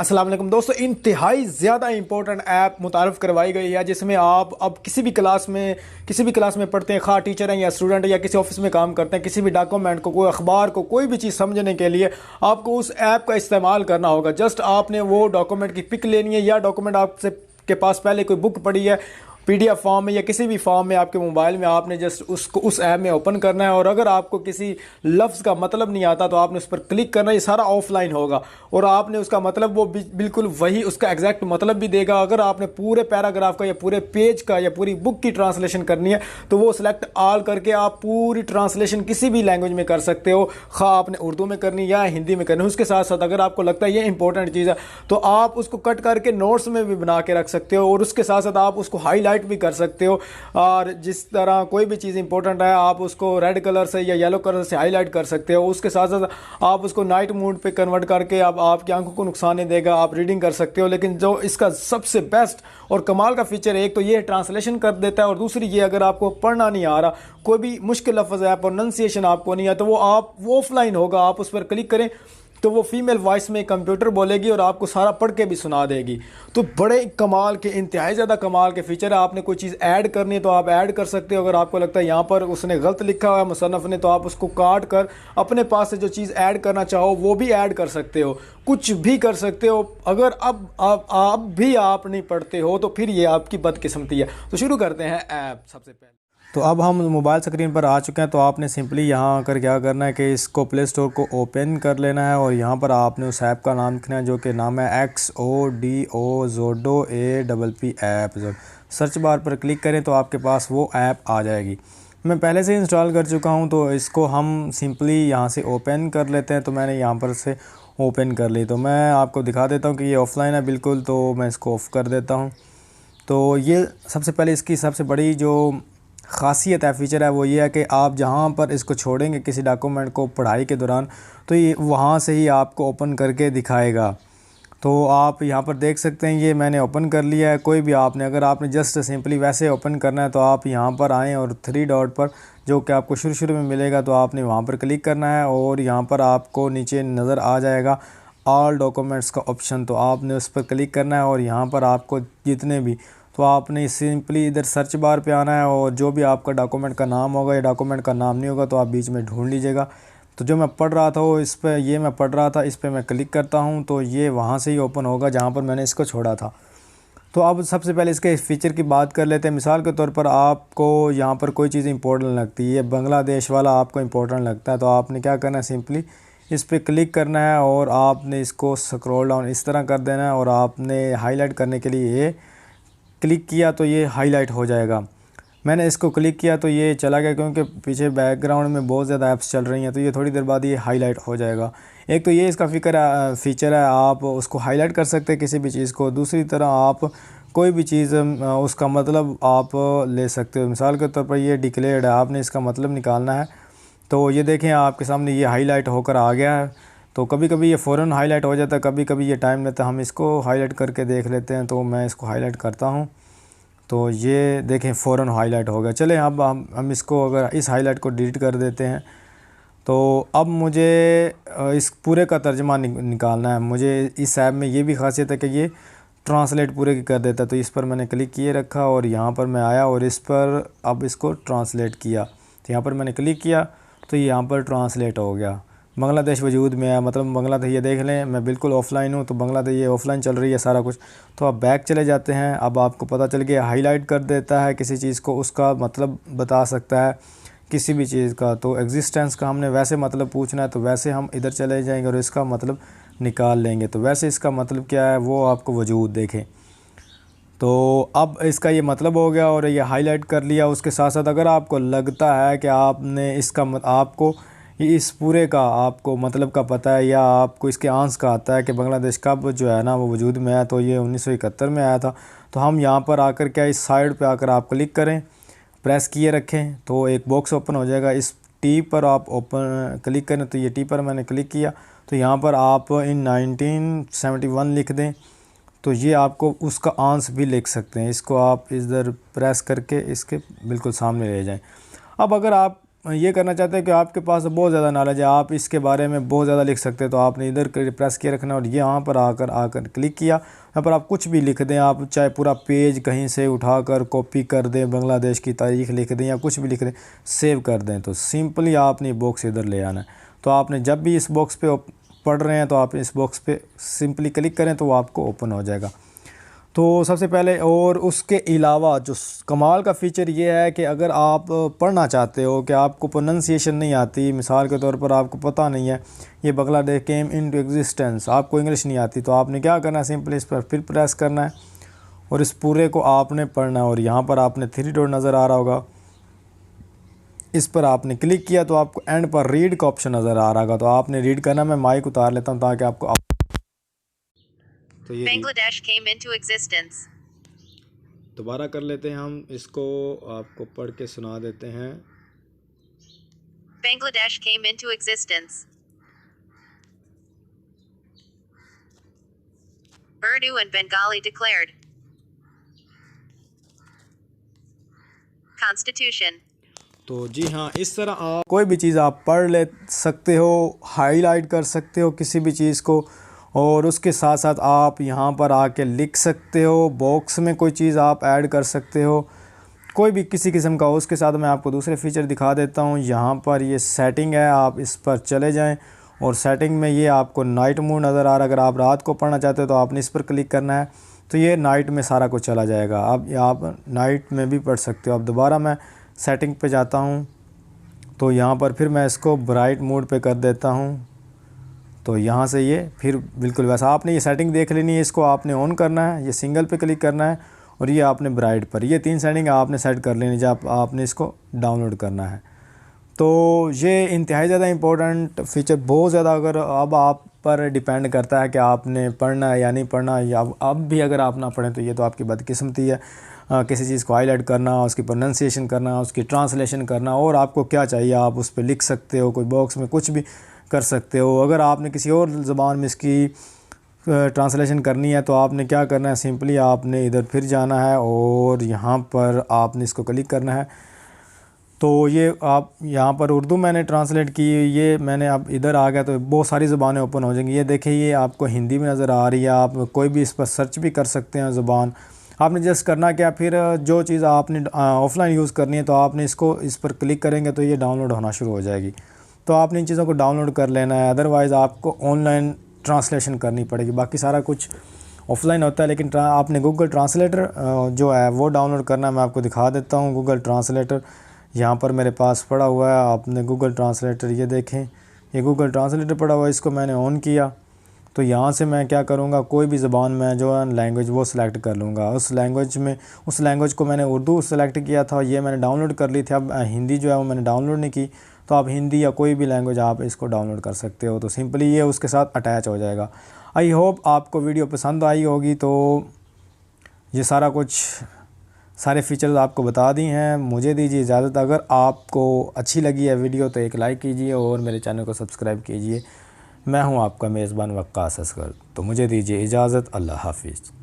अस्सलाम वालेकुम दोस्तों, इंतहाई ज़्यादा इंपॉर्टेंट ऐप मुतारफ़ करवाई गई है जिसमें आप अब किसी भी क्लास में पढ़ते हैं, खा टीचर हैं या स्टूडेंट या किसी ऑफिस में काम करते हैं, किसी भी डॉक्यूमेंट को, कोई अखबार को, कोई भी चीज़ समझने के लिए आपको उस ऐप का इस्तेमाल करना होगा। जस्ट आपने वो डॉक्यूमेंट की पिक लेनी है या डॉक्यूमेंट आपसे के पास पहले कोई बुक पड़ी है PDF फॉर्म में या किसी भी फॉर्म में आपके मोबाइल में, आपने जस्ट उसको उस ऐप में ओपन करना है। और अगर आपको किसी लफ्ज़ का मतलब नहीं आता तो आपने उस पर क्लिक करना है। ये सारा ऑफलाइन होगा और आपने उसका मतलब वो बिल्कुल वही उसका एग्जैक्ट मतलब भी देगा। अगर आपने पूरे पैराग्राफ का या पूरे पेज का या पूरी बुक की ट्रांसलेशन करनी है तो वो सिलेक्ट ऑल करके आप पूरी ट्रांसलेशन किसी भी लैंग्वेज में कर सकते हो, खा आपने उर्दू में करनी या हिंदी में करनी। उसके साथ साथ अगर आपको लगता है ये इंपॉर्टेंट चीज़ है तो आप उसको कट करके नोट्स में भी बना के रख सकते हो और उसके साथ साथ आप उसको हाईलाइट भी कर सकते हो। और जिस तरह कोई भी चीज़ इंपॉर्टेंट है आप उसको रेड कलर से या येलो कलर से हाईलाइट कर सकते हो। उसके साथ साथ आप उसको नाइट मोड पे कन्वर्ट करके अब आपकी आंखों को नुकसान नहीं देगा, आप रीडिंग कर सकते हो। लेकिन जो इसका सबसे बेस्ट और कमाल का फीचर है, एक तो ये ट्रांसलेशन कर देता है और दूसरी ये अगर आपको पढ़ना नहीं आ रहा, कोई भी मुश्किल लफ्ज़ है, प्रोनाउंसिएशन आपको नहीं है, तो वो ऑफलाइन होगा। आप उस पर क्लिक करें तो वो फीमेल वॉइस में कंप्यूटर बोलेगी और आपको सारा पढ़ के भी सुना देगी। तो बड़े कमाल के, इंतहाई ज़्यादा कमाल के फीचर है। आपने कोई चीज़ ऐड करनी है तो आप ऐड कर सकते हो। अगर आपको लगता है यहाँ पर उसने गलत लिखा हुआ है मुसन्नफ़ ने, तो आप उसको काट कर अपने पास से जो चीज़ ऐड करना चाहो वो भी ऐड कर सकते हो, कुछ भी कर सकते हो। अगर अब आप भी आप नहीं पढ़ते हो तो फिर ये आपकी बदकिस्मती है। तो शुरू करते हैं ऐप। सबसे पहले तो अब हम मोबाइल स्क्रीन पर आ चुके हैं। तो आपने सिंपली यहाँ आकर क्या करना है कि इसको प्ले स्टोर को ओपन कर लेना है और यहाँ पर आपने उस ऐप का नाम लिखना है जो कि नाम है XODO ज़ोडो APP app. Search bar पर क्लिक करें तो आपके पास वो ऐप आ जाएगी। मैं पहले से इंस्टॉल कर चुका हूँ तो इसको हम सिंपली यहाँ से ओपन कर लेते हैं। तो मैंने यहाँ पर से ओपन कर ली। तो मैं आपको दिखा देता हूँ कि ये ऑफलाइन है बिल्कुल, तो मैं इसको ऑफ़ कर देता हूँ। तो ये सबसे पहले इसकी सबसे बड़ी जो ख़ासियत है, फ़ीचर है, वो ये है कि आप जहाँ पर इसको छोड़ेंगे किसी डॉक्यूमेंट को पढ़ाई के दौरान तो ये वहाँ से ही आपको ओपन करके दिखाएगा। तो आप यहाँ पर देख सकते हैं ये मैंने ओपन कर लिया है। कोई भी अगर आपने जस्ट सिंपली वैसे ओपन करना है तो आप यहाँ पर आएँ और 3 डॉट पर जो कि आपको शुरू में मिलेगा तो आपने वहाँ पर क्लिक करना है और यहाँ पर आपको नीचे नज़र आ जाएगा ऑल डॉक्यूमेंट्स का ऑप्शन। तो आपने उस पर क्लिक करना है और यहाँ पर आपको जितने भी, तो आपने सिंपली इधर सर्च बार पे आना है और जो भी आपका डॉक्यूमेंट का नाम होगा या डॉक्यूमेंट का नाम नहीं होगा तो आप बीच में ढूंढ लीजिएगा। तो जो मैं पढ़ रहा था वो इस पर, ये मैं पढ़ रहा था, इस पर मैं क्लिक करता हूँ तो ये वहाँ से ही ओपन होगा जहाँ पर मैंने इसको छोड़ा था। तो अब सबसे पहले इसके फ़ीचर की बात कर लेते हैं। मिसाल के तौर पर आपको यहाँ पर कोई चीज़ इंपॉर्टेंट लगती है, बांग्लादेश वाला आपको इंपॉर्टेंट लगता है, तो आपने क्या करना है, सिंपली इस पर क्लिक करना है और आपने इसको स्क्रॉल डाउन इस तरह कर देना है और आपने हाईलाइट करने के लिए ये क्लिक किया तो ये हाईलाइट हो जाएगा। मैंने इसको क्लिक किया तो ये चला गया क्योंकि पीछे बैकग्राउंड में बहुत ज़्यादा ऐप्स चल रही हैं, तो ये थोड़ी देर बाद ये हाईलाइट हो जाएगा। एक तो ये इसका फ़ीचर है, आप उसको हाईलाइट कर सकते हैं किसी भी चीज़ को। दूसरी तरह आप कोई भी चीज़ उसका मतलब आप ले सकते हो। मिसाल के तौर पर ये डिक्लेयर्ड है, आपने इसका मतलब निकालना है तो ये देखें आपके सामने ये हाईलाइट होकर आ गया है। तो कभी कभी ये फ़ौरन हाईलाइट हो जाता है, कभी कभी ये टाइम लेता है। हम इसको हाईलाइट करके देख लेते हैं। तो मैं इसको हाईलाइट करता हूँ तो ये देखें फ़ौरन हाईलाइट हो गया। चलें अब हम इसको अगर इस हाईलाइट को डिलीट कर देते हैं तो अब मुझे इस पूरे का तर्जमा निकालना है। मुझे इस ऐप में ये भी खासियत है कि ये ट्रांसलेट पूरे की कर देता है। तो इस पर मैंने क्लिक किए रखा और यहाँ पर मैं आया और इस पर अब इसको ट्रांसलेट किया। तो यहाँ पर मैंने क्लिक किया तो ये यहाँ पर ट्रांसलेट हो गया। बांग्लादेश वजूद में है, मतलब बांग्लादेश, ये देख लें मैं बिल्कुल ऑफलाइन हूँ तो बांग्लादेश ये ऑफलाइन चल रही है सारा कुछ। तो अब बैक चले जाते हैं। अब आपको पता चल गया, हाईलाइट कर देता है किसी चीज़ को, उसका मतलब बता सकता है किसी भी चीज़ का। तो एग्जिस्टेंस का हमने वैसे मतलब पूछना है तो वैसे हम इधर चले जाएंगे और इसका मतलब निकाल लेंगे। तो वैसे इसका मतलब क्या है वो आपको वजूद देखें। तो अब इसका ये मतलब हो गया और ये हाईलाइट कर लिया। उसके साथ साथ अगर आपको लगता है कि आपने इसका आपको इस पूरे का आपको मतलब का पता है या आपको इसके आंस का आता है कि बांग्लादेश कब जो है ना वो वजूद में आया, तो ये 1971 में आया था। तो हम यहाँ पर आकर क्या, इस साइड पे आकर आप क्लिक करें, प्रेस किए रखें तो एक बॉक्स ओपन हो जाएगा। इस टी पर आप ओपन क्लिक करें तो ये टी पर मैंने क्लिक किया तो यहाँ पर आप इन 1971 लिख दें तो ये आपको उसका आंस भी लिख सकते हैं। इसको आप इधर प्रेस करके इसके बिल्कुल सामने ले जाएं। अब अगर आप ये करना चाहते हैं कि आपके पास बहुत ज़्यादा नॉलेज है, आप इसके बारे में बहुत ज़्यादा लिख सकते हैं, तो आपने इधर प्रेस किए रखना और ये यहाँ पर आकर क्लिक किया। यहाँ पर आप कुछ भी लिख दें, आप चाहे पूरा पेज कहीं से उठाकर कॉपी कर दें, बांग्लादेश की तारीख लिख दें या कुछ भी लिख दें, सेव कर दें। तो सिंपली आपने बॉक्स इधर ले आना है। तो आपने जब भी इस बॉक्स पे पढ़ रहे हैं तो आप इस बॉक्स पे सिंपली क्लिक करें तो वो आपको ओपन हो जाएगा। तो सबसे पहले, और उसके अलावा जो कमाल का फ़ीचर ये है कि अगर आप पढ़ना चाहते हो कि आपको प्रोनंसिएशन नहीं आती, मिसाल के तौर पर आपको पता नहीं है ये बांग्लादेश केम इनटू एग्जिस्टेंस, आपको इंग्लिश नहीं आती, तो आपने क्या करना है, सिंपली इस पर फिर प्रेस करना है और इस पूरे को आपने पढ़ना है। और यहाँ पर आपने 3 डॉट नज़र आ रहा होगा, इस पर आपने क्लिक किया तो आपको एंड पर रीड का ऑप्शन नज़र आ रहा होगा, तो आपने रीड करना। मैं माइक उतार लेता हूँ ताकि आपको तो ये Bangladesh came into existence. दोबारा कर लेते हैं हम इसको, आपको पढ़ के सुना देते हैं। Bangladesh came into existence. Urdu and Bengali declared. Constitution. तो जी हाँ, इस तरह आप कोई भी चीज़ आप पढ़ ले सकते हो, हाईलाइट कर सकते हो किसी भी चीज़ को, और उसके साथ साथ आप यहाँ पर आके लिख सकते हो। बॉक्स में कोई चीज़ आप ऐड कर सकते हो, कोई भी किसी किस्म का हो। उसके साथ मैं आपको दूसरे फीचर दिखा देता हूँ। यहाँ पर ये सेटिंग है, आप इस पर चले जाएं और सेटिंग में ये आपको नाइट मोड नज़र आ रहा है। अगर आप रात को पढ़ना चाहते हो तो आपने इस पर क्लिक करना है, तो ये नाइट में सारा कुछ चला जाएगा। अब आप नाइट में भी पढ़ सकते हो। अब दोबारा मैं सेटिंग पे जाता हूँ, तो यहाँ पर फिर मैं इसको ब्राइट मोड पे कर देता हूँ, तो यहाँ से ये फिर बिल्कुल वैसा। आपने ये सेटिंग देख लेनी है, इसको आपने ऑन करना है, ये सिंगल पे क्लिक करना है और ये आपने ब्राइट पर, ये 3 सेटिंग आपने सेट कर लेनी जब आपने इसको डाउनलोड करना है। तो ये इंतहाई ज़्यादा इंपॉर्टेंट फ़ीचर, बहुत ज़्यादा। अगर अब आप पर डिपेंड करता है कि आपने पढ़ना है या नहीं पढ़ना, या अब भी अगर आप ना पढ़ें तो ये तो आपकी बदकिस्मती है। किसी चीज़ को हाईलाइट करना, उसकी प्रोनंसिएशन करना, उसकी ट्रांसलेशन करना, और आपको क्या चाहिए आप उस पर लिख सकते हो, कोई बॉक्स में कुछ भी कर सकते हो। अगर आपने किसी और ज़बान में इसकी ट्रांसलेशन करनी है तो आपने क्या करना है, सिंपली आपने इधर फिर जाना है और यहाँ पर आपने इसको क्लिक करना है। तो ये आप यहाँ पर उर्दू मैंने ट्रांसलेट की, ये मैंने अब इधर आ गया तो बहुत सारी ज़बानें ओपन हो जाएंगी। ये देखिए, ये आपको हिंदी में नज़र आ रही है, आप कोई भी इस पर सर्च भी कर सकते हैं ज़बान। आपने जस्ट करना क्या, फिर जो चीज़ आपने ऑफ़लाइन यूज़ करनी है तो आपने इसको इस पर क्लिक करेंगे तो ये डाउनलोड होना शुरू हो जाएगी। तो आपने इन चीज़ों को डाउनलोड कर लेना है, अदरवाइज़ आपको ऑनलाइन ट्रांसलेशन करनी पड़ेगी। बाकी सारा कुछ ऑफ़लाइन होता है, लेकिन आपने गूगल ट्रांसलेटर जो है वो डाउनलोड करना है। मैं आपको दिखा देता हूँ गूगल ट्रांसलेटर, यहाँ पर मेरे पास पड़ा हुआ है। आपने गूगल ट्रांसलेटर, ये देखें, ये गूगल ट्रांसलेटर पड़ा हुआ है, इसको मैंने ऑन किया तो यहाँ से मैं क्या करूँगा, कोई भी ज़बान में जो है लैंग्वेज वो सिलेक्ट कर लूँगा। उस लैंग्वेज को मैंने उर्दू सेलेक्ट किया था, ये मैंने डाउनलोड कर ली थी। अब हिंदी जो है वो मैंने डाउनलोड नहीं की, तो आप हिंदी या कोई भी लैंग्वेज आप इसको डाउनलोड कर सकते हो। तो सिंपली ये उसके साथ अटैच हो जाएगा। आई होप आपको वीडियो पसंद आई होगी। तो ये सारे फ़ीचर्स आपको बता दी हैं। मुझे दीजिए इजाज़त। अगर आपको अच्छी लगी है वीडियो तो एक लाइक कीजिए और मेरे चैनल को सब्सक्राइब कीजिए। मैं हूं आपका मेज़बान वक्कास असगर। तो मुझे दीजिए इजाज़त। अल्लाह हाफ़िज़।